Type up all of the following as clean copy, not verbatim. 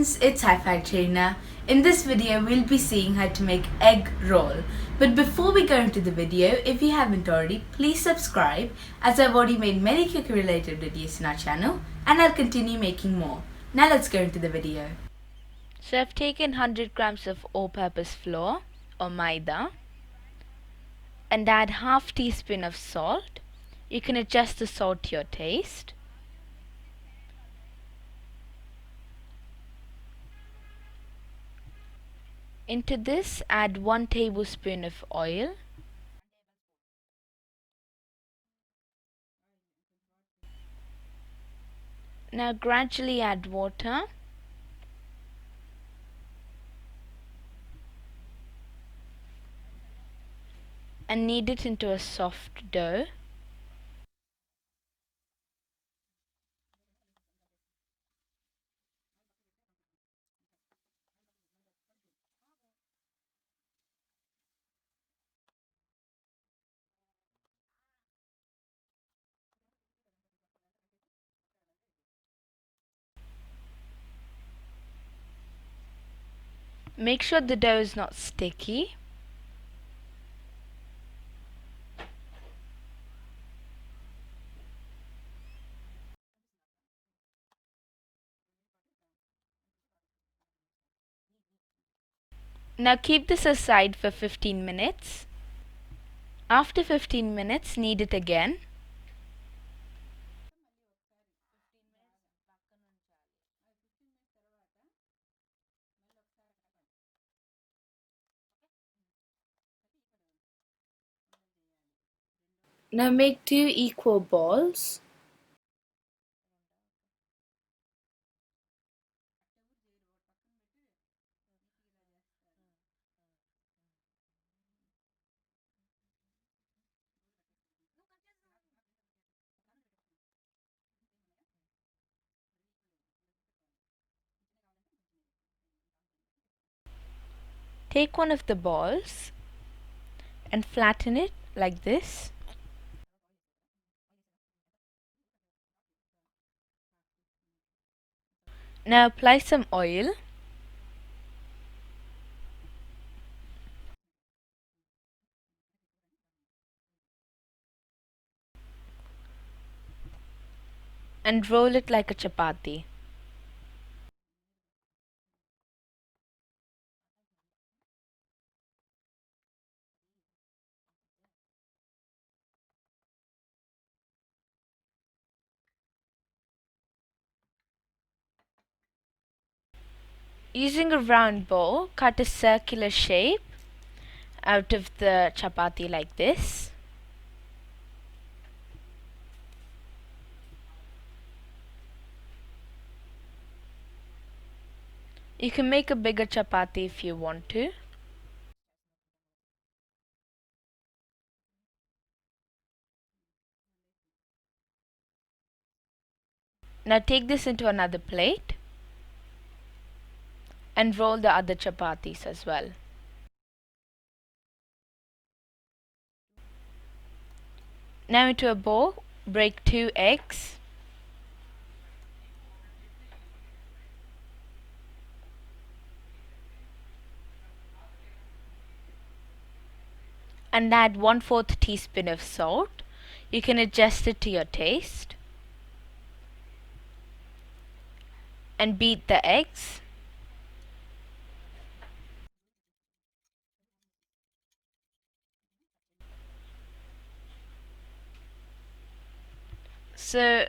friends, it's Hi5 Trainer. In this video, we'll be seeing how to make egg roll. But before we go into the video, if you haven't already, please subscribe, as I've already made many cooking related videos in our channel and I'll continue making more. Now let's go into the video. So I've taken 100 grams of all-purpose flour or maida and add half teaspoon of salt. You can adjust the salt to your taste. Into this, add 1 tablespoon of oil. Now gradually add water. And knead it into a soft dough. Make sure the dough is not sticky. Now keep this aside for 15 minutes. After 15 minutes, knead it again. Now make 2 equal balls. Take one of the balls and flatten it like this. Now apply some oil. And roll it like a chapati. Using a round bowl, cut a circular shape out of the chapati like this. You can make a bigger chapati if you want to. Now take this into another plate and roll the other chapatis as well. Now into a bowl, break 2 eggs. And add 1/4 teaspoon of salt. You can adjust it to your taste. And beat the eggs. So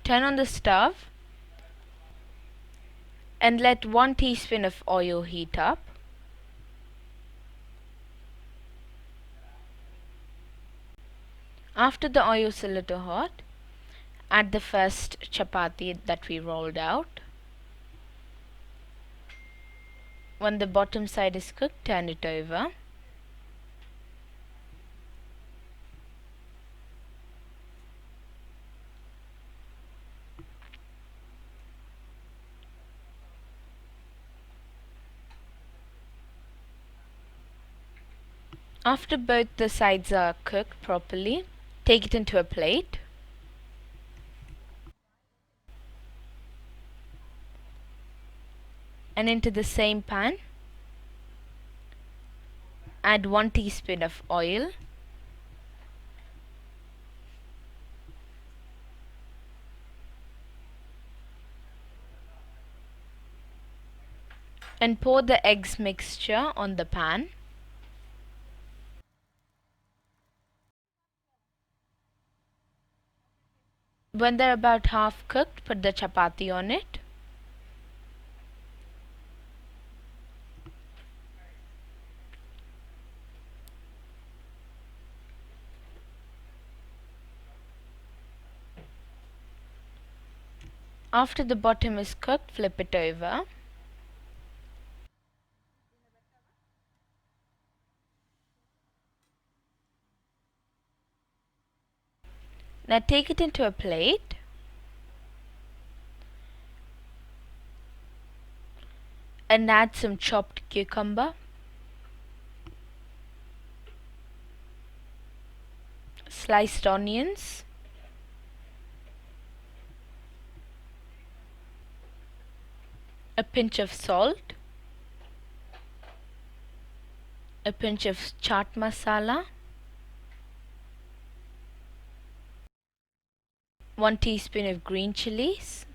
turn on the stove and let 1 teaspoon of oil heat up. After the oil is a little hot, add the first chapati that we rolled out. When the bottom side is cooked, turn it over. After both the sides are cooked properly, take it into a plate. And into the same pan, add 1 teaspoon of oil. And pour the eggs mixture on the pan. When they're about half cooked, put the chapati on it. After the bottom is cooked, flip it over. Now take it into a plate. And add some chopped cucumber, sliced onions, a pinch of salt, a pinch of chaat masala, 1 teaspoon of green chilies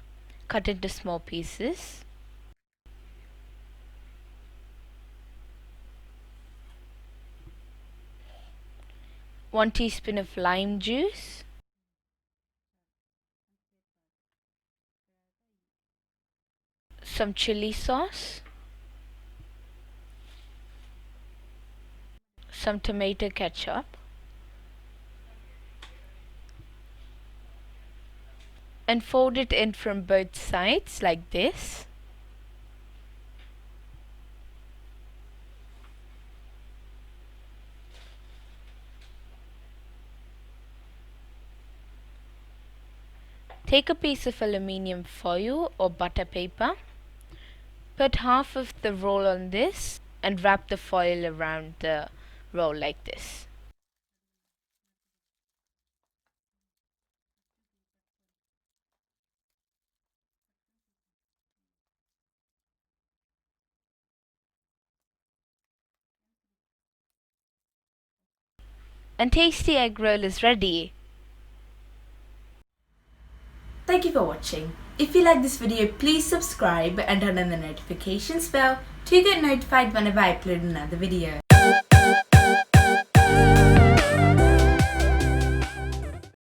cut into small pieces, one teaspoon of lime juice, some chilli sauce, some tomato ketchup, and fold it in from both sides like this. Take a piece of aluminium foil or butter paper. Put half of the roll on this and wrap the foil around the roll like this. And tasty egg roll is ready. Thank you for watching. If you like this video, please subscribe and turn on the notifications bell to get notified whenever I upload another video.